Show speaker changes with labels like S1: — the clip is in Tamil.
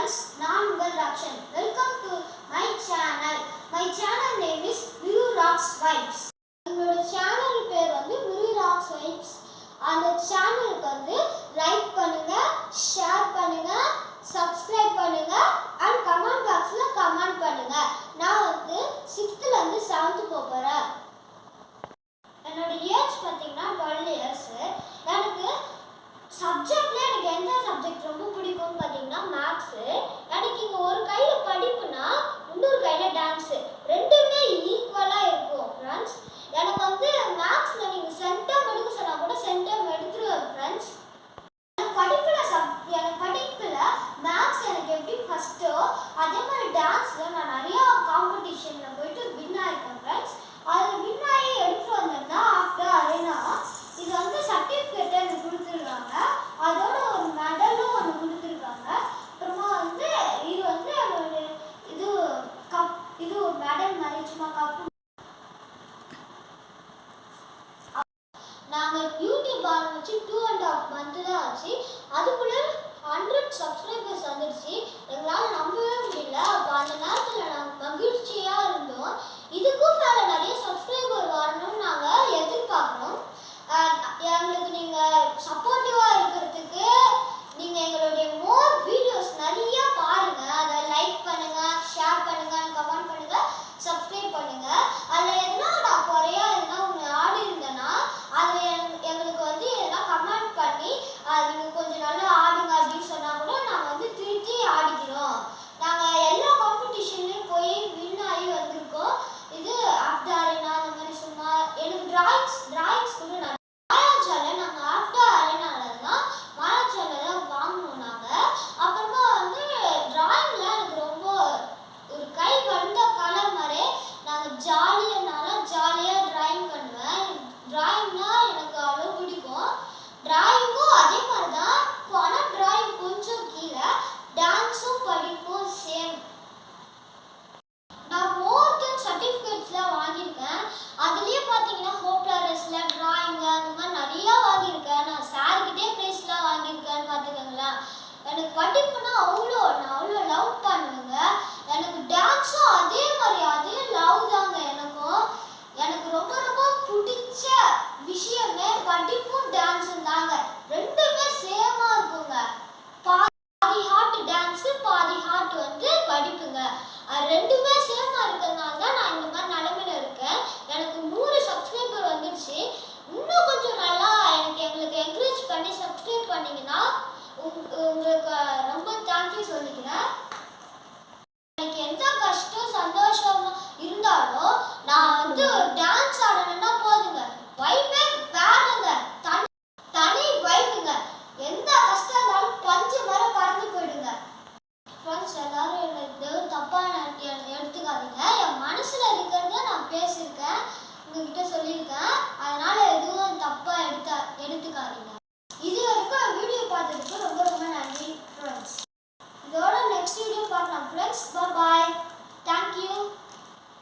S1: friends, நான் உங்கள் ராக்ஷன். Welcome to my channel. My channel name is Viru Rocks Vibes. என்னோட சேனல் பேர் வந்து Viru Rocks Vibes. அந்த சேனலுக்கு வந்து லைக் பண்ணுங்க, ஷேர் பண்ணுங்க, சப்ஸ்கிரைப் பண்ணுங்க and கமெண்ட் பாக்ஸ்ல கமெண்ட் பண்ணுங்க. நான் வந்து 6th ல இருந்து 7th போறேன். என்னோட ஏஜ் பாத்தீங்கன்னா 12 years. எனக்கு சப்ஜெக்ட்ல எனக்கு எந்த சப்ஜெக்ட் ரொம்ப பிடிக்கும்னு பாத்தீங்கன்னா மேத்ஸ். எனக்கு இங்க ஒரு கையில படிப்புனா இன்னொரு கையில டான்ஸ், ரெண்டுமே ஈக்குவலா இருக்கும் फ्रेंड्स. எனக்கு வந்து மேத்ஸ்ல நீங்க சென்டம் எடுக்க சொன்னா கூட சென்டம் எடுத்துருவேன் फ्रेंड्स. எனக்கு படிப்புல மேத்ஸ் எனக்கு எப்படி ஃபர்ஸ்ட்டோ அதே மாதிரி டான்ஸ்ல நான் நிறைய காம்படிஷன்ல போயிட்டு வின் ஆயிருக்கேன் फ्रेंड्स. அது வின் ஆகி எடுத்து வந்தேன்னா ஆஃப்டர் அரேனா இது வந்து சர்டிஃபிகேட் எனக்கு கொடுத்துருக்காங்க, அதோட ஒரு மெடலும் ஒன்று கொடுத்துருக்காங்க. அப்புறமா வந்து இது வந்து இது கப், இது ஒரு மெடல் மாதிரி சும்மா கப். நாங்கள் யூடியூப் ஆரம்பிச்சு 2.5 month தான் ஆச்சு. அதுக்குள்ள 100 சப்ஸ்கிரைபர்ஸ் வந்துடுச்சு. எங்களால் நம்பவே முடியல. அப்போ அந்த நேரத்தில் நாங்கள் மகிழ்ச்சியாக இருந்தோம். இதுக்கும் மேலே நிறைய சப்ஸ்கிரைபர் வரணும்னு நாங்கள் எதிர்பார்க்குறோம். எங்களுக்கு நீங்கள் சப்போர்ட்டிவாக இருக்கிறதுக்கு நீங்கள் எங்களுடைய மோர் வீடியோஸ் நிறைய பாருங்கள். அதை லைக் பண்ணுங்கள், ஷேர் பண்ணுங்கள், கமெண்ட் பண்ணுங்கள், சப்ஸ்கிரைப் பண்ணுங்கள். அதில் எதுனா நான் குறையா எதுனா ஒன்று ஆடி இருந்தேன்னா அதில் எங்களுக்கு வந்து எதனா கமெண்ட் பண்ணி நீங்கள் கொஞ்சம் நல்லா ஆடுங்க அப்படின்னு சொன்னால் கூட நாங்கள் வந்து திருத்தி ஆடிக்கிறோம். நாங்கள் எல்லா காம்படிஷன்லேயும் போய் வின் ஆகி வந்திருக்கோம். இது ஆஃப்டர் அரேனா அந்த மாதிரி சும்மா எனக்கு டிராயிங்ஸ் கூட நாங்கள் ஆஃப்டர் அரேனால தான் மாயாச்சால தான் வாங்கினோம் நாங்கள். அப்புறமா வந்து டிராயிங்கில் எனக்கு ரொம்ப ஒரு கை வந்த கலர் மாதிரி நாங்கள் ஜாலியாக டிராயிங் பண்ணுவேன். டிராயிங்னா எனக்கு அவ்வளோ பிடிக்கும். டிராயிங்கும் அதே மாதிரி தான், ஆனால் டிராயிங் கொஞ்சம் கீழே, டான்ஸும் படிப்பும் சேம். நான் மோர் தென் சர்டிஃபிகேட்ஸ்லாம் வாங்கியிருக்கேன். அதுலேயே பார்த்தீங்கன்னா ஹோப்லரஸில் டிராயிங்கு அந்த மாதிரி நிறையா வாங்கியிருக்கேன். நான் சார்கிட்டே ப்ரைஸ்லாம் வாங்கியிருக்கேன்னு பார்த்துக்கோங்களேன். எனக்கு படிப்புனா நான் அவ்வளோ லவ் பண்ணுவேங்க. எனக்கு டான்ஸும் அதே லவ் தாங்க. எனக்கு ரொம்ப ரொம்ப பிடிச்ச விஷயமே படிப்பும் டான்ஸும் தாங்க. ரெண்டுமே சேமாக இருக்குங்க. பாதி ஹார்ட் டான்ஸு, பாதி ஹார்ட் வந்து படிப்புங்க. ரெண்டுமே சேமாக இருக்கிறதுனால தான் நான் இந்த மாதிரி நிலைமையில இருக்கேன். எனக்கு 100 சப்ஸ்கிரைபர் வந்துடுச்சு. இன்னும் கொஞ்சம் நல்லா எங்களுக்கு என்கரேஜ் பண்ணி சப்ஸ்கிரைப் பண்ணிங்கன்னா உங்களுக்கு ரொம்ப தேங்க்யூ சொல்லிக்கிறேன். எனக்கு எந்த கஷ்டம் சந்தோஷம் இருந்தாலும் நான் வந்து டான்ஸ் ஆடணும்னா போதுங்க, வைப்பே வேணுங்க, தனி வைப்புங்க. எந்த கஷ்டம் இருந்தாலும் பஞ்சு வர பறந்து போயிடுங்க. ஃப்ரெண்ட்ஸ், எல்லாரும் எனக்கு தப்பாக எடுத்துக்காதீங்க. என் மனசில் இருக்கிறத நான் பேசியிருக்கேன், உங்ககிட்ட சொல்லியிருக்கேன். அதனால் எதுவும் தப்பாக எடுத்துக்காதீங்க.